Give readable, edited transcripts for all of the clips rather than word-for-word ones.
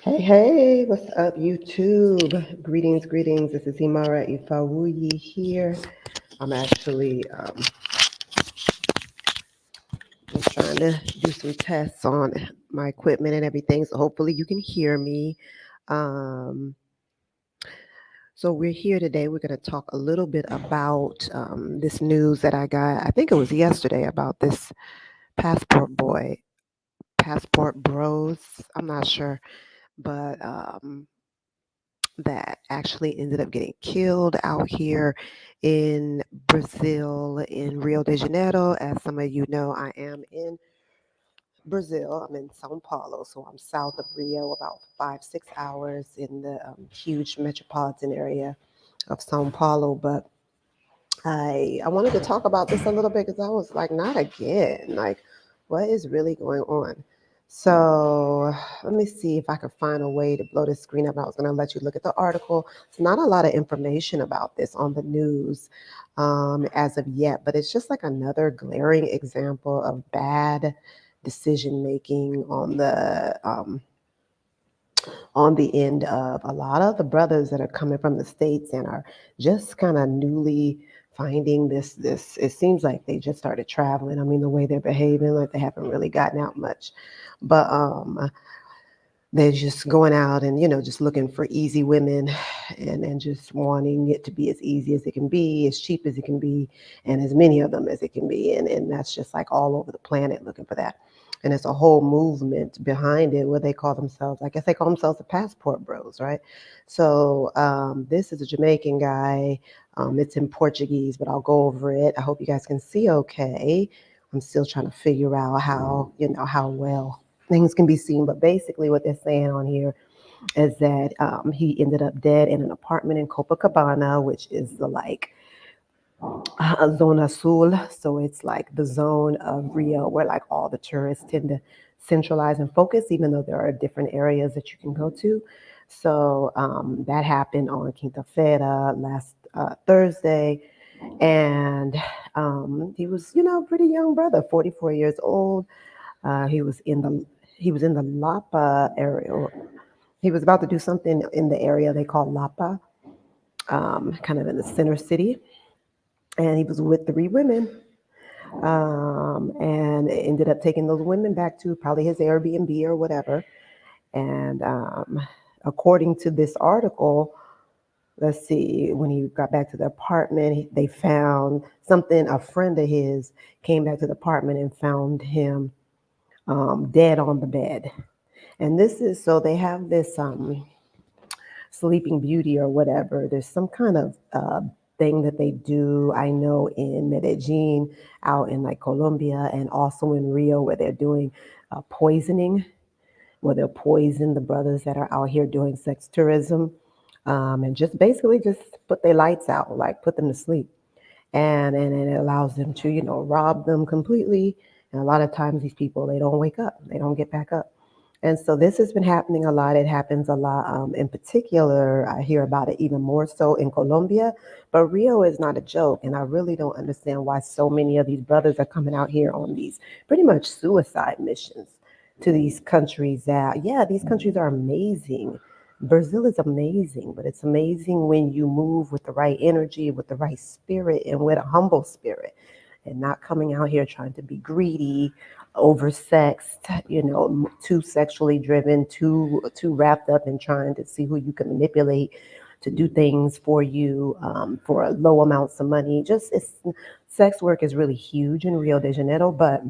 Hey, hey, what's up, YouTube? Greetings. This is Imara Ifawuyi here. I'm actually just trying to do some tests on my equipment and everything, so hopefully you can hear me. Um, so we're here today. We're going to talk a little bit about this news that I got. I think it was yesterday about this passport boy, passport bros. I'm not sure, but that actually ended up getting killed out here in Brazil, in Rio de Janeiro. As some of you know, I am in Brazil. I'm in São Paulo, so I'm south of Rio, about 5, 6 hours in the huge metropolitan area of São Paulo. But I wanted to talk about this a little bit because I was like, not again. Like, what is really going on? So let me see if I could find a way to blow this screen up. I was going to let you look at the article. It's not a lot of information about this on the news as of yet, but it's just like another glaring example of bad decision making on the end of a lot of the brothers that are coming from the states and are just kind of newly finding this it seems like they just started traveling. I mean, the way they're behaving, like they haven't really gotten out much, but they're just going out and just looking for easy women, and just wanting it to be as easy as it can be, as cheap as it can be, and as many of them as it can be, and that's just like all over the planet looking for that. And it's a whole movement behind it where they call themselves, I guess they call themselves the passport bros, right? So this is a Jamaican guy. It's in Portuguese, but I'll go over it. I hope you guys can see okay. I'm still trying to figure out how well things can be seen. But basically, what they're saying on here is that he ended up dead in an apartment in Copacabana, which is the like Zona Sul. So it's like the zone of Rio where like all the tourists tend to centralize and focus, even though there are different areas that you can go to. So that happened on Quinta-feira last Thursday. And he was, pretty young brother, 44 years old. He was in the Lapa area. He was about to do something in the area they call Lapa, kind of in the center city, and he was with 3 women, and ended up taking those women back to probably his Airbnb or whatever. And according to this article, let's see, when he got back to the apartment, they found something. A friend of his came back to the apartment and found him dead on the bed. And this is so they have this Sleeping Beauty or whatever. There's some kind of thing that they do, I know, in Medellin, out in like Colombia, and also in Rio, where they're doing poisoning, where they'll poison the brothers that are out here doing sex tourism, and just basically just put their lights out, like put them to sleep. And it allows them to, rob them completely. And a lot of times these people, they don't wake up, they don't get back up. And so this has been happening a lot. It happens a lot. In particular, I hear about it even more so in Colombia. But Rio is not a joke. And I really don't understand why so many of these brothers are coming out here on these pretty much suicide missions to these countries that, yeah, these countries are amazing. Brazil is amazing, but it's amazing when you move with the right energy, with the right spirit, and with a humble spirit, and not coming out here trying to be greedy, oversexed, too sexually driven, too wrapped up in trying to see who you can manipulate to do things for you for low amounts of money. Sex work is really huge in Rio de Janeiro, but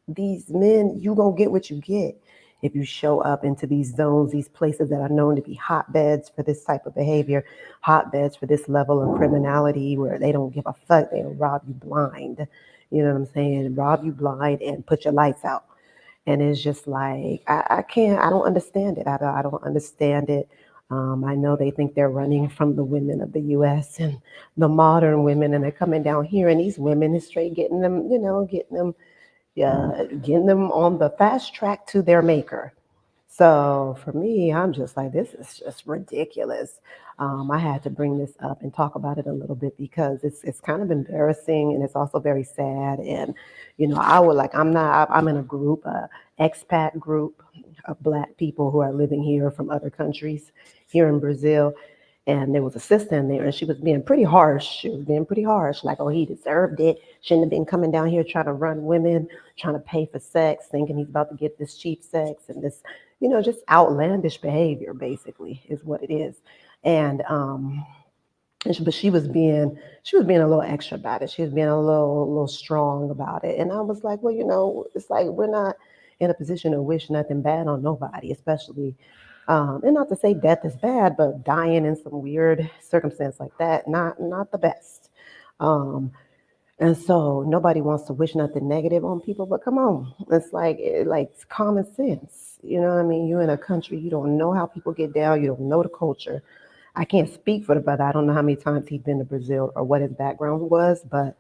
these men, you gonna get what you get if you show up into these zones, these places that are known to be hotbeds for this type of behavior, hotbeds for this level of criminality, where they don't give a fuck. They'll rob you blind. You know what I'm saying? Rob you blind and put your lights out. And it's just like, I don't understand it. I don't understand it. I know they think they're running from the women of the U.S. and the modern women, and they're coming down here, and these women is straight getting them, getting them on the fast track to their maker. So for me, I'm just like, this is just ridiculous. I had to bring this up and talk about it a little bit because it's kind of embarrassing, and it's also very sad. And I would like, I'm not, I'm in a group, expat group of Black people who are living here from other countries here in Brazil. And there was a sister in there, and she was being pretty harsh. She was being pretty harsh, like, oh, he deserved it. Shouldn't have been coming down here trying to run women, trying to pay for sex, thinking he's about to get this cheap sex and this, just outlandish behavior, basically, is what it is. And but she was being a little extra about it. She was being a little strong about it. And I was like, well, it's like we're not in a position to wish nothing bad on nobody, especially and not to say death is bad, but dying in some weird circumstance like that, not the best. Um, and so nobody wants to wish nothing negative on people, but come on, like it's common sense. You know what I mean? You're in a country, you don't know how people get down, you don't know the culture. I can't speak for the brother. I don't know how many times he'd been to Brazil or what his background was, but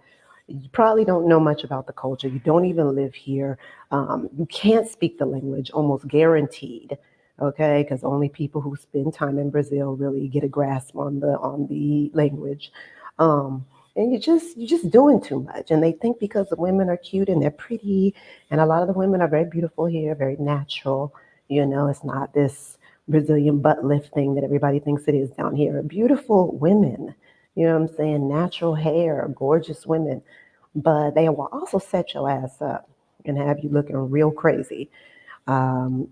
you probably don't know much about the culture. You don't even live here. You can't speak the language, almost guaranteed. Okay, because only people who spend time in Brazil really get a grasp on the language. Um, and you're just doing too much. And they think because the women are cute and they're pretty, and a lot of the women are very beautiful here, very natural. It's not this Brazilian butt lift thing that everybody thinks it is down here. Beautiful women, you know what I'm saying? Natural hair, gorgeous women. But they will also set your ass up and have you looking real crazy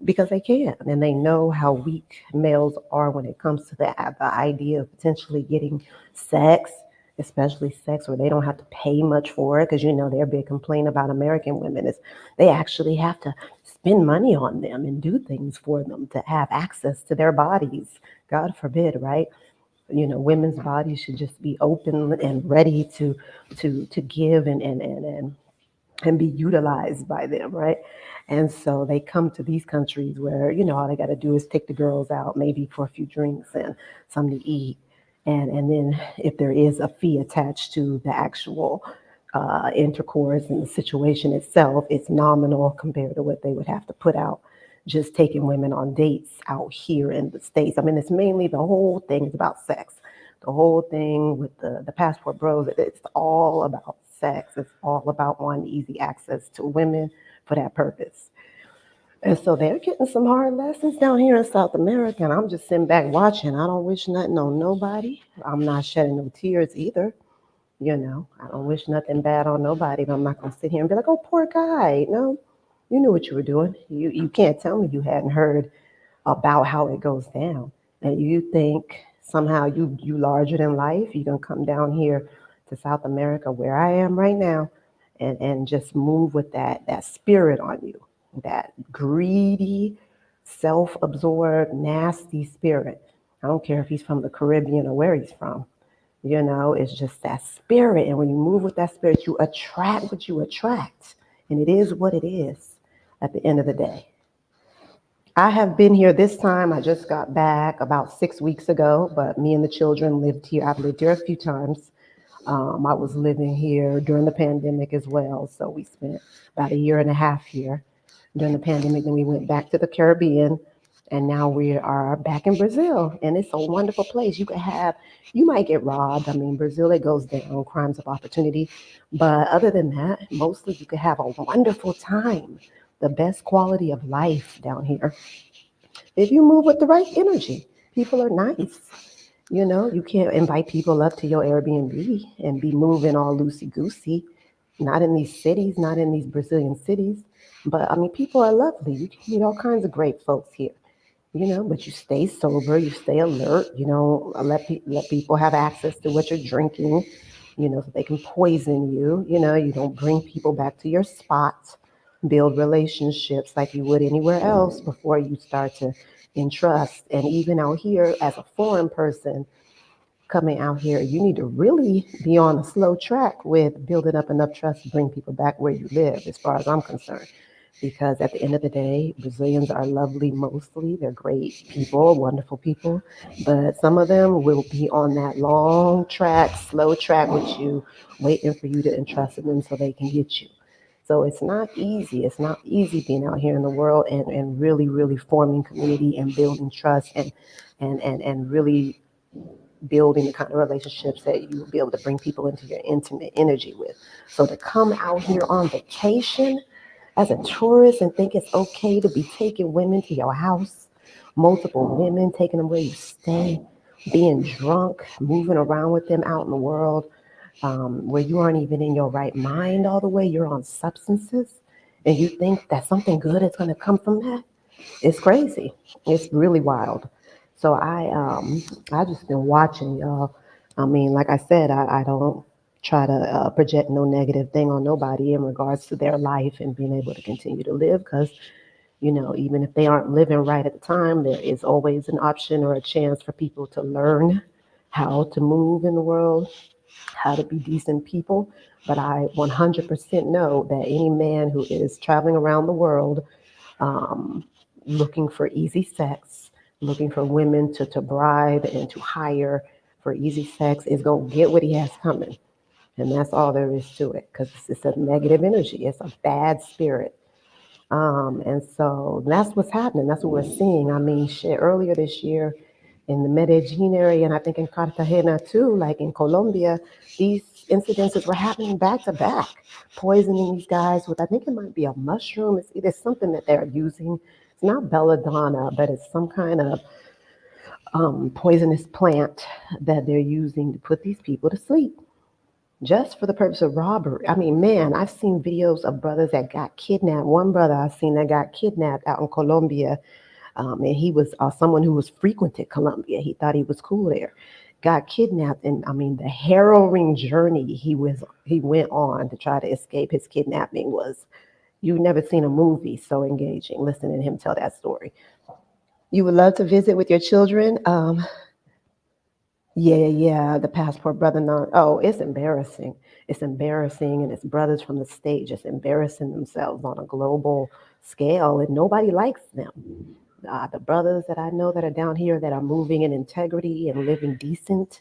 because they can. And they know how weak males are when it comes to the idea of potentially getting sex, especially sex where they don't have to pay much for it. Because, their big complaint about American women is they actually have to spend money on them and do things for them to have access to their bodies. God forbid, right? Women's bodies should just be open and ready to give and be utilized by them, right? And so they come to these countries where, all they got to do is take the girls out, maybe for a few drinks and something to eat. And then if there is a fee attached to the actual intercourse and the situation itself, it's nominal compared to what they would have to put out just taking women on dates out here in the States. I mean, it's mainly the whole thing is about sex. The whole thing with the passport bros, it's all about sex. It's all about wanting easy access to women for that purpose. And so they're getting some hard lessons down here in South America, and I'm just sitting back watching. I don't wish nothing on nobody. I'm not shedding no tears either. I don't wish nothing bad on nobody, but I'm not going to sit here and be like, oh, poor guy. No, you knew what you were doing. You can't tell me you hadn't heard about how it goes down. And you think somehow you larger than life, you're going to come down here to South America where I am right now and just move with that spirit on you, that greedy, self-absorbed, nasty spirit. I don't care if he's from the Caribbean or where he's from. It's just that spirit. And when you move with that spirit, you attract what you attract. And it is what it is at the end of the day. I have been here this time. I just got back about 6 weeks ago, but me and the children lived here. I've lived here a few times. I was living here during the pandemic as well. So we spent about a year and a half here during the pandemic. Then we went back to the Caribbean, and now we are back in Brazil. And it's a wonderful place. You might get robbed. I mean, Brazil, it goes down, crimes of opportunity. But other than that, mostly you could have a wonderful time, the best quality of life down here if you move with the right energy. People are nice. You can't invite people up to your Airbnb and be moving all loosey goosey. Not in these cities, not in these Brazilian cities. But I mean, people are lovely. You can meet all kinds of great folks here. But you stay sober, you stay alert. You don't let people have access to what you're drinking. So they can poison you. You don't bring people back to your spot. Build relationships like you would anywhere else before you start to entrust. And even out here, as a foreign person coming out here, you need to really be on a slow track with building up enough trust to bring people back where you live, as far as I'm concerned. Because at the end of the day, Brazilians are lovely mostly. They're great people, wonderful people. But some of them will be on that long track, slow track with you, waiting for you to entrust in them so they can get you. So it's not easy. It's not easy being out here in the world and really, really forming community and building trust and really building the kind of relationships that you will be able to bring people into your intimate energy with. So to come out here on vacation as a tourist and think it's okay to be taking women to your house, multiple women, taking them where you stay, being drunk, moving around with them out in the world, where you aren't even in your right mind all the way, you're on substances, and you think that something good is going to come from that. It's crazy. It's really wild. So I just been watching y'all. I mean, like I said, I don't try to project no negative thing on nobody in regards to their life and being able to continue to live, because even if they aren't living right at the time, there is always an option or a chance for people to learn how to move in the world, how to be decent people. But I 100% know that any man who is traveling around the world, um, looking for easy sex, looking for women to bribe and to hire for easy sex, is going to get what he has coming. And that's all there is to it, because it's a negative energy, it's a bad spirit. And so that's what's happening. That's what we're seeing. I mean, shit, earlier this year in the Medellin area, and I think in Cartagena too, like in Colombia, these incidences were happening back to back, poisoning these guys with, I think it might be a mushroom. It's either something that they're using. It's not belladonna, but it's some kind of poisonous plant that they're using to put these people to sleep, just for the purpose of robbery. I mean, man, I've seen videos of brothers that got kidnapped. One brother I've seen that got kidnapped out in Colombia, and he was someone who was frequented Colombia. He thought he was cool there. Got kidnapped, and I mean, the harrowing journey he went on to try to escape his kidnapping was, you've never seen a movie so engaging. Listening to him tell that story. You would love to visit with your children. Yeah, yeah, the passport brother. No, oh, it's embarrassing. It's embarrassing, and it's brothers from the stage just embarrassing themselves on a global scale, and nobody likes them. The brothers that I know that are down here that are moving in integrity and living decent,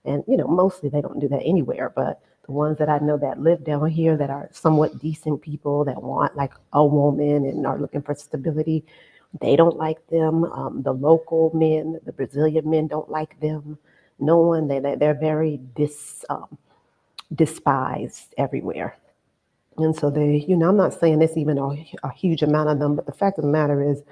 and mostly they don't do that anywhere, but the ones that I know that live down here that are somewhat decent people that want like a woman and are looking for stability, they don't like them. The local men, the Brazilian men, don't like them. No one. They're very despised everywhere. And so I'm not saying it's even a huge amount of them, but the fact of the matter is,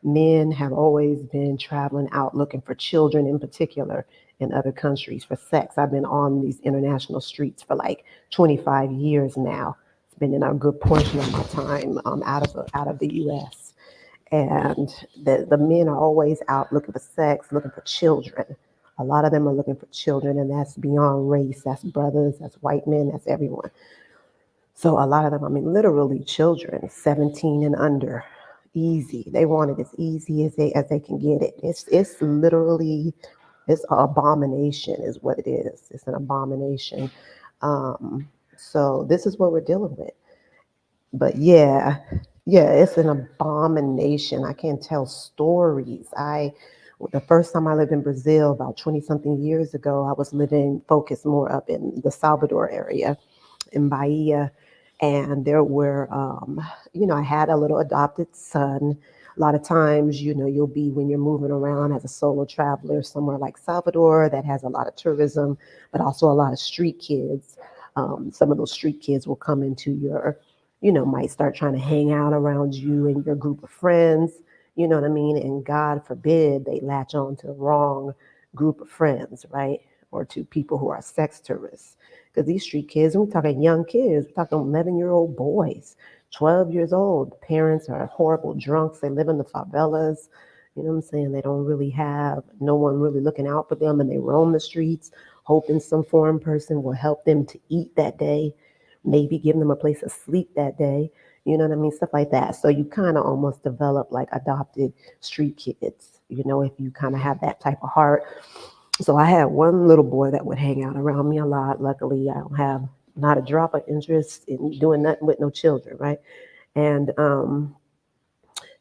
men have always been traveling out looking for children in particular in other countries for sex. I've been on these international streets for like 25 years now, spending a good portion of my time out of the U.S. And the men are always out looking for sex, looking for children. A lot of them are looking for children, and that's beyond race. That's brothers, that's white men, that's everyone. So a lot of them, I mean, literally children, 17 and under, easy. They want it as easy as they can get it. It's literally, it's an abomination, is what it is. It's an abomination. So this is what we're dealing with. But yeah, yeah, it's an abomination. I can't tell stories. The first time I lived in Brazil about 20 something years ago, I was living focused more up in the Salvador area in Bahia. And there were, I had a little adopted son. A lot of times, you'll be, when you're moving around as a solo traveler somewhere like Salvador that has a lot of tourism, but also a lot of street kids. Some of those street kids will come into might start trying to hang out around you and your group of friends. You know what I mean? And God forbid they latch on to the wrong group of friends, right? Or to people who are sex tourists. Because these street kids, we're talking young kids, we're talking 11-year-old boys, 12 years old. The parents are horrible drunks. They live in the favelas. You know what I'm saying? They don't really have no one really looking out for them, and they roam the streets hoping some foreign person will help them to eat that day, maybe give them a place to sleep that day. You know what I mean? Stuff like that. So you kind of almost develop like adopted street kids, if you kind of have that type of heart. So I had one little boy that would hang out around me a lot. Luckily, I don't have not a drop of interest in doing nothing with no children, right? And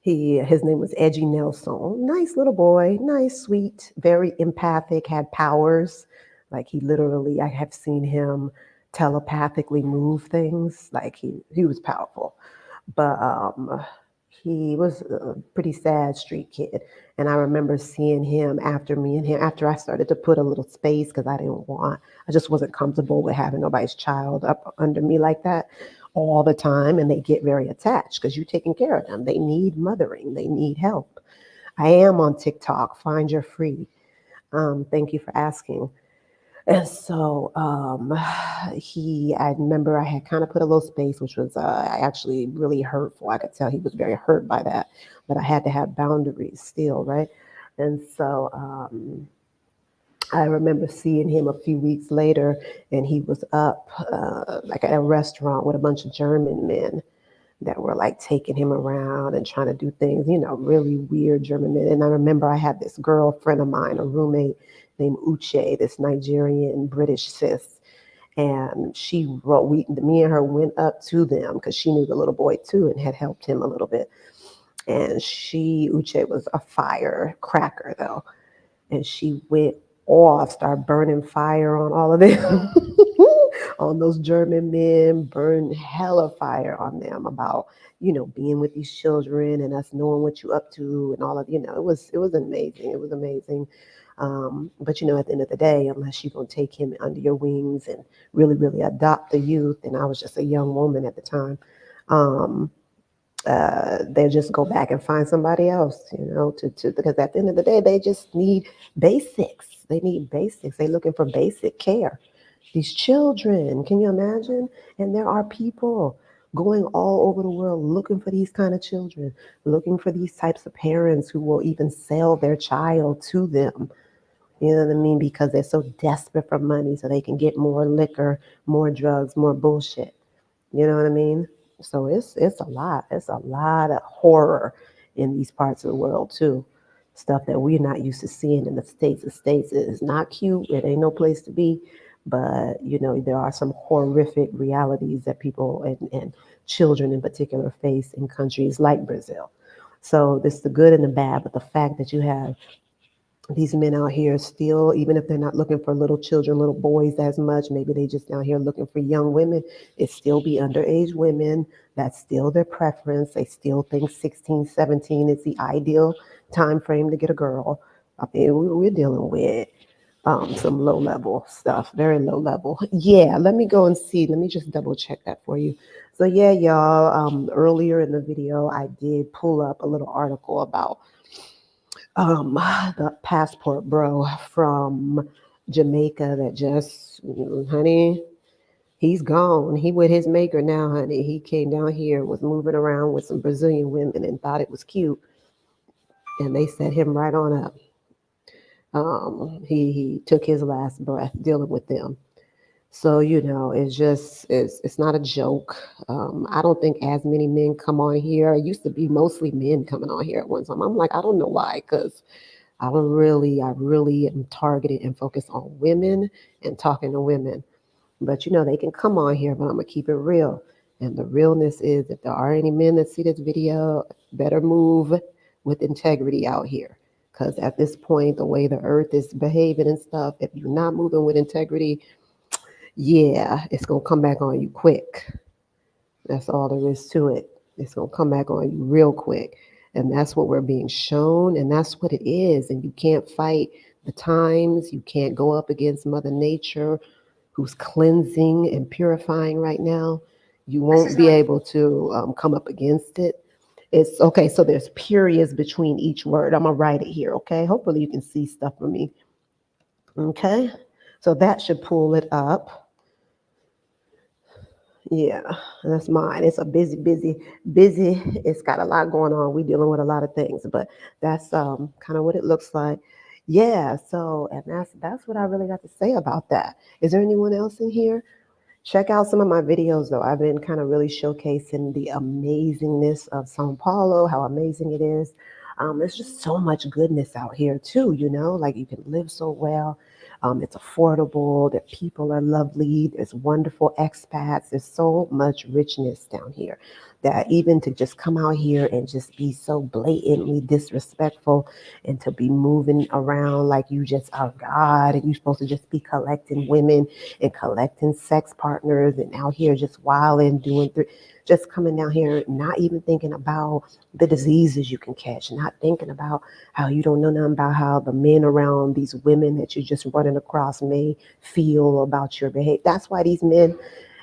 his name was Edgy Nelson. Nice little boy, nice, sweet, very empathic, had powers. Like he literally, I have seen him telepathically move things. Like he was powerful. But he was a pretty sad street kid. And I remember seeing him after I started to put a little space, because I just wasn't comfortable with having nobody's child up under me like that, all the time, and they get very attached because you're taking care of them. They need mothering, they need help. I am on TikTok. Find your free. Thank you for asking. And so I remember I had kind of put a little space, which was actually really hurtful. I could tell he was very hurt by that, but I had to have boundaries still, right? And so I remember seeing him a few weeks later, and he was up like at a restaurant with a bunch of German men that were like taking him around and trying to do things, really weird German men. And I remember I had this girlfriend of mine, a roommate named Uche, this Nigerian British sis. And she wrote, me and her went up to them because she knew the little boy too and had helped him a little bit. And Uche was a firecracker though. And she went off, started burning fire on all of them. On those German men, burned hella fire on them about, being with these children and us knowing what you up to and all of, it was amazing. It was amazing. But at the end of the day, unless you're gonna take him under your wings and really, really adopt the youth, and I was just a young woman at the time, um, they'll just go back and find somebody else, because at the end of the day, they just need basics. They need basics. They're looking for basic care. These children, can you imagine? And there are people going all over the world looking for these kind of children, looking for these types of parents who will even sell their child to them. You know what I mean? Because they're so desperate for money so they can get more liquor, more drugs, more bullshit. You know what I mean? So it's a lot. It's a lot of horror in these parts of the world too. Stuff that we're not used to seeing in the States. The States is not cute. It ain't no place to be. But there are some horrific realities that people and children in particular face in countries like Brazil. So this is the good and the bad, but the fact that you have these men out here still, even if they're not looking for little children, little boys as much, maybe they just out here looking for young women, it still be underage women. That's still their preference. They still think 16, 17 is the ideal time frame to get a girl. I mean, we're dealing with some low level stuff, very low level. Yeah, let me go and see. Let me just double check that for you. So yeah, y'all, earlier in the video, I did pull up a little article about the passport bro from Jamaica that just, honey, he's gone. He with his maker now, honey. He came down here, was moving around with some Brazilian women and thought it was cute. And they set him right on up. He took his last breath dealing with them. So, it's not a joke. I don't think as many men come on here. It used to be mostly men coming on here at one time. I'm like, I don't know why, because I really am targeted and focused on women and talking to women. But they can come on here, but I'm gonna keep it real. And the realness is, if there are any men that see this video, better move with integrity out here. Because at this point, the way the earth is behaving and stuff, if you're not moving with integrity, yeah, it's gonna come back on you quick. That's all there is to it. It's going to come back on you real quick. And that's what we're being shown, and that's what it is. And you can't fight the times. You can't go up against Mother Nature, who's cleansing and purifying right now. You won't be able to come up against it. It's okay. So there's periods between each word. I'm going to write it here, okay? Hopefully you can see stuff for me. Okay? So that should pull it up. Yeah, that's mine. It's a busy. It's got a lot going on. We dealing with a lot of things, but that's kind of what it looks like. Yeah, so and that's what I really got to say about that. Is there anyone else in here? Check out some of my videos though. I've been kind of really showcasing the amazingness of São Paulo, how amazing it is. There's just so much goodness out here too, like you can live so well. It's affordable, the people are lovely, there's wonderful expats, there's so much richness down here that even to just come out here and just be so blatantly disrespectful and to be moving around like you just are God and you're supposed to just be collecting women and collecting sex partners and out here just wilding, just coming down here, not even thinking about the diseases you can catch, not thinking about how you don't know nothing about how the men around these women that you're just running across may feel about your behavior. That's why these men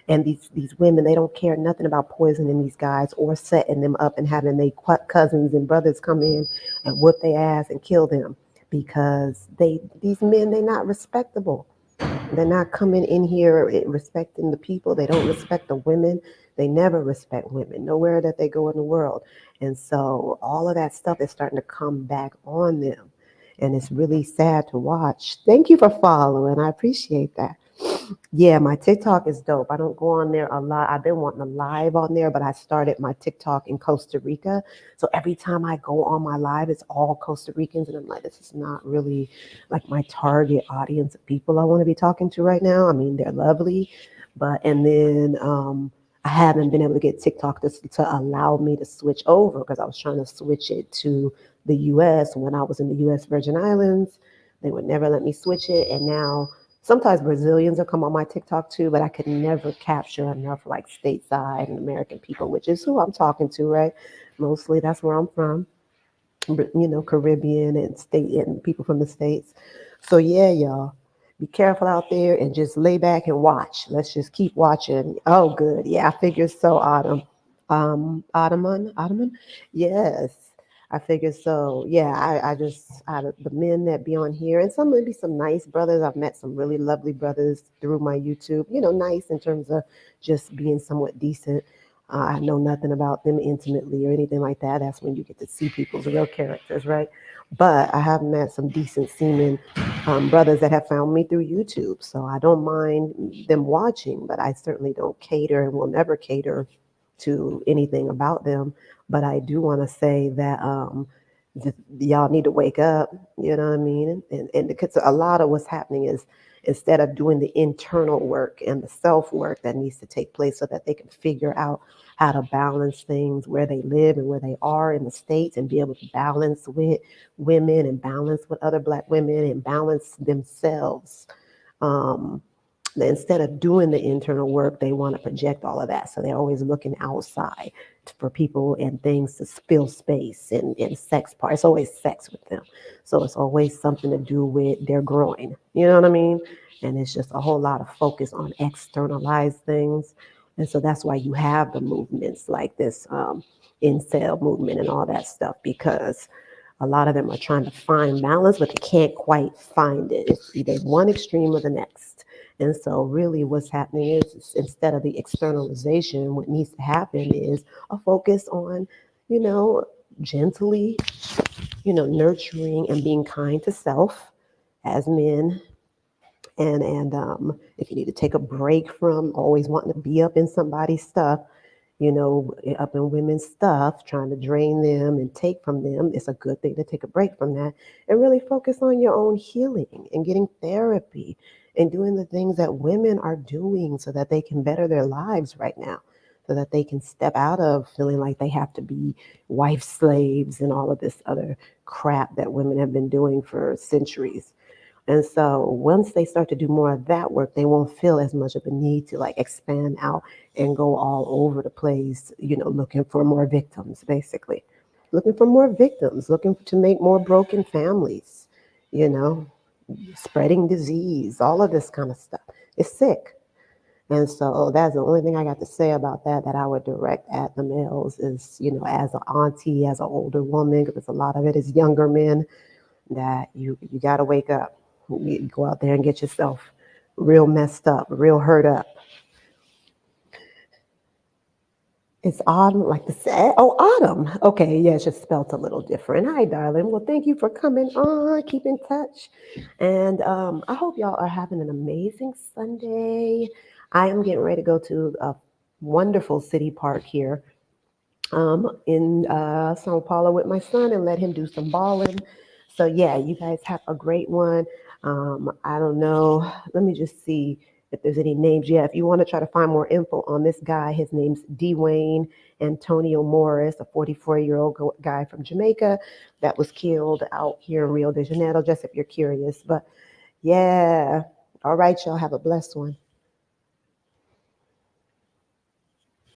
And these women, they don't care nothing about poisoning these guys or setting them up and having their cousins and brothers come in and whoop their ass and kill them, because these men, they're not respectable. They're not coming in here respecting the people. They don't respect the women. They never respect women, nowhere that they go in the world. And so all of that stuff is starting to come back on them. And it's really sad to watch. Thank you for following. I appreciate that. Yeah, my TikTok is dope. I don't go on there a lot. I've been wanting to live on there, but I started my TikTok in Costa Rica. So every time I go on my live, it's all Costa Ricans. And I'm like, this is not really like my target audience of people I want to be talking to right now. I mean, they're lovely, but, and then I haven't been able to get TikTok to allow me to switch over, because I was trying to switch it to the US when I was in the US Virgin Islands. They would never let me switch it. And now, sometimes Brazilians will come on my TikTok too, but I could never capture enough like stateside and American people, which is who I'm talking to, right? Mostly that's where I'm from, Caribbean and state and people from the States. So yeah, y'all, be careful out there and just lay back and watch. Let's just keep watching. Oh, good. Yeah, I figured so, Autumn. Ottoman? Yes. I figured so. Yeah, I just, out of the men that be on here, and some maybe some nice brothers. I've met some really lovely brothers through my YouTube, nice in terms of just being somewhat decent. I know nothing about them intimately or anything like that. That's when you get to see people's real characters, right? But I have met some decent seeming brothers that have found me through YouTube. So I don't mind them watching, but I certainly don't cater and will never cater to anything about them. But I do want to say that y'all need to wake up, you know what I mean? And because a lot of what's happening is, instead of doing the internal work and the self work that needs to take place so that they can figure out how to balance things where they live and where they are in the States, and be able to balance with women and balance with other Black women and balance themselves. Um, Instead of doing the internal work, they want to project all of that. So they're always looking outside for people and things to fill space, and sex part. It's always sex with them. So it's always something to do with their groin. You know what I mean? And it's just a whole lot of focus on externalized things. And so that's why you have the movements like this incel movement and all that stuff, because a lot of them are trying to find balance, but they can't quite find it. It's either one extreme or the next. And so, really, what's happening is, instead of the externalization, what needs to happen is a focus on, you know, gently, nurturing and being kind to self as men. And if you need to take a break from always wanting to be up in somebody's stuff, up in women's stuff, trying to drain them and take from them, it's a good thing to take a break from that and really focus on your own healing and getting therapy and doing the things that women are doing so that they can better their lives right now, so that they can step out of feeling like they have to be wife slaves and all of this other crap that women have been doing for centuries. And so once they start to do more of that work, they won't feel as much of a need to like expand out and go all over the place, looking for more victims, basically. Looking for more victims, looking to make more broken families, you know, spreading disease, all of this kind of stuff. It's sick. And so that's the only thing I got to say about that I would direct at the males is, as an auntie, as an older woman, because a lot of it is younger men, that you got to wake up. You go out there and get yourself real messed up, real hurt up. It's autumn, like the sad. Oh, autumn. Okay, yeah, it's just spelt a little different. Hi, darling. Well, thank you for coming on. Keep in touch, and I hope y'all are having an amazing Sunday. I am getting ready to go to a wonderful city park here in São Paulo with my son and let him do some balling. So yeah, you guys have a great one. I don't know. Let me just see if there's any names. Yeah, if you want to try to find more info on this guy, his name's Dwayne Antonio Morris, a 44-year-old guy from Jamaica that was killed out here in Rio de Janeiro, just if you're curious. But yeah, all right, y'all have a blessed one.